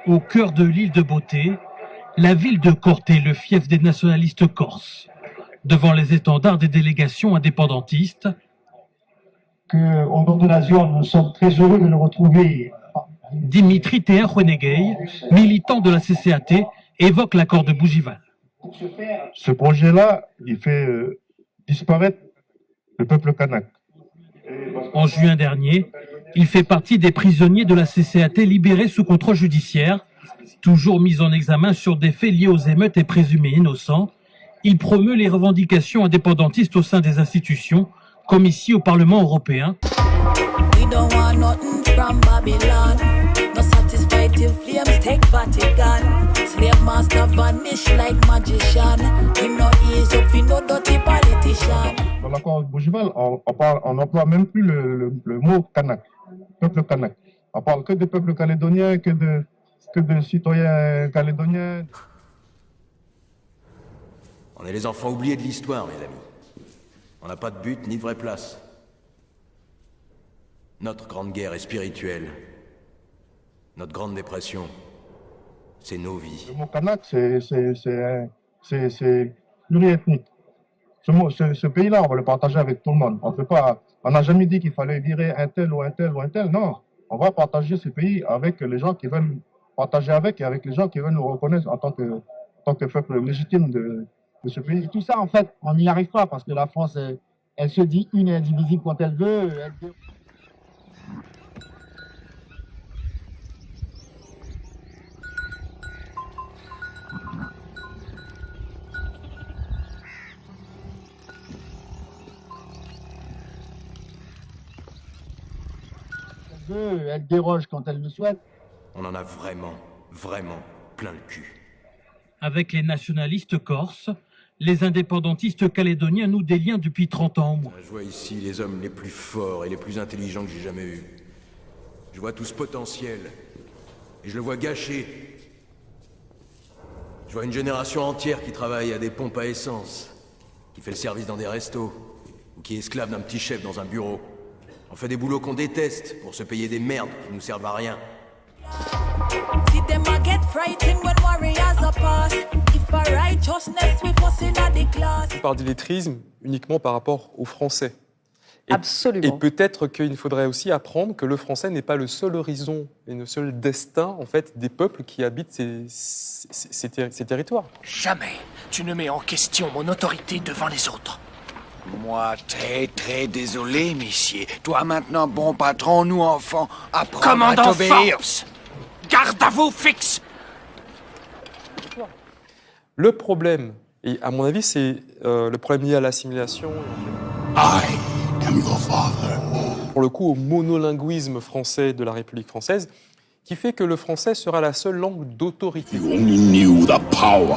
Au cœur de l'île de Beauté, la ville de Corté, le fief des nationalistes corses. Devant les étendards des délégations indépendantistes. Au nom de la zone, nous sommes très heureux de nous retrouver. Dimitri Tehenwenegei, militant de la CCAT, évoque l'accord de Bougival. Ce projet-là, il fait disparaître le peuple kanak. En juin dernier, il fait partie des prisonniers de la CCAT libérés sous contrôle judiciaire, toujours mis en examen sur des faits liés aux émeutes et présumés innocents. Il promeut les revendications indépendantistes au sein des institutions, comme ici au Parlement européen. Dans l'accord de Bougival, on n'emploie même plus le mot kanak, peuple kanak. On parle que des peuples calédoniens, que de citoyens calédoniens. On est les enfants oubliés de l'histoire, mes amis. On n'a pas de but ni de vraie place. Notre grande guerre est spirituelle. Notre grande dépression, c'est nos vies. Le mot kanak, c'est pluriethnique. Ce pays-là, on va le partager avec tout le monde. On n'a jamais dit qu'il fallait virer un tel ou un tel ou un tel. Non, on va partager ce pays avec les gens qui veulent partager avec et avec les gens qui veulent nous reconnaître en tant que peuple légitime de ce pays. Et tout ça, en fait, on n'y arrive pas parce que la France, elle se dit une et indivisible quand elle veut. Elle déroge quand elle le souhaite. On en a vraiment, vraiment plein le cul. Avec les nationalistes corses, les indépendantistes calédoniens nouent des liens depuis 30 ans au moins. Je vois ici les hommes les plus forts et les plus intelligents que j'ai jamais eus. Je vois tout ce potentiel, et je le vois gâché. Je vois une génération entière qui travaille à des pompes à essence, qui fait le service dans des restos, ou qui est esclave d'un petit chef dans un bureau. On fait des boulots qu'on déteste pour se payer des merdes qui nous servent à rien. On parle d'illettrisme uniquement par rapport aux Français. Absolument. Et peut-être qu'il faudrait aussi apprendre que le français n'est pas le seul horizon et le seul destin en fait, des peuples qui habitent ces territoires. Jamais tu ne mets en question mon autorité devant les autres. Moi, très désolé, messieurs. Toi maintenant, bon patron, nous enfants, apprends à Commandant t'obéir. Forbes, garde à vous fixe. Le problème, et à mon avis, c'est le problème lié à l'assimilation. I am your father. Pour le coup, au monolinguisme français de la République française, qui fait que le français sera la seule langue d'autorité. You only knew the power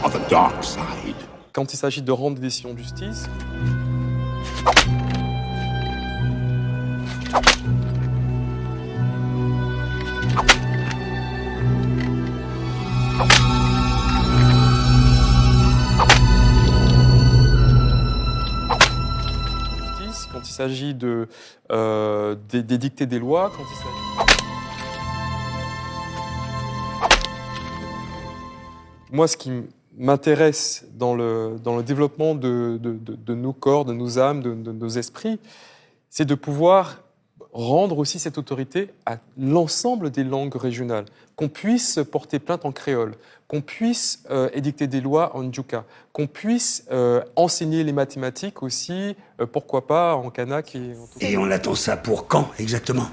of the dark side. Quand il s'agit de rendre des décisions de justice, quand il s'agit d'édicter des lois, quand il s'agit... Moi, ce qui m'intéresse dans le développement de nos corps, de nos âmes, de nos esprits, c'est de pouvoir rendre aussi cette autorité à l'ensemble des langues régionales, qu'on puisse porter plainte en créole, qu'on puisse édicter des lois en ndjouka, qu'on puisse enseigner les mathématiques aussi, pourquoi pas en kanak et en tout. Et on attend ça pour quand, exactement?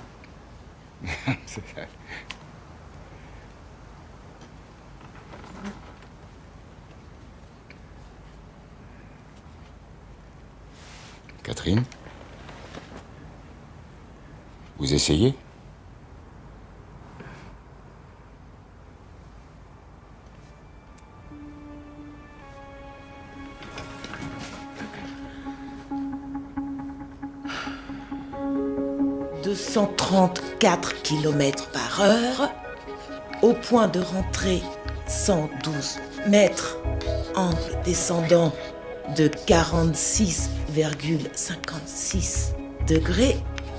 Catherine? Vous essayez? « 234 km/h, au point de rentrée 112 mètres, angle descendant de 46,56 degrés,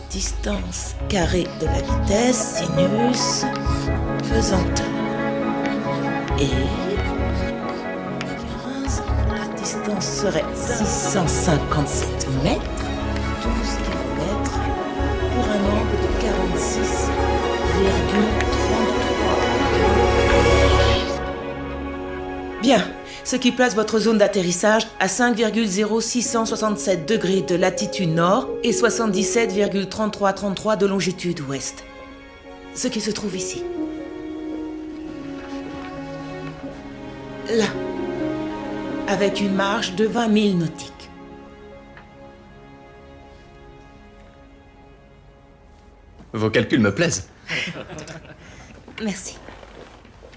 distance carrée de la vitesse, sinus pesanteur. Et 15, la distance serait 657 mètres, 12 km, pour un angle de 46,33. Bien, ce qui place votre zone d'atterrissage à 5,0667 degrés de latitude nord et 77,3333 de longitude ouest. Ce qui se trouve ici. Là, avec une marge de 20 000 nautiques. Vos calculs me plaisent. Merci.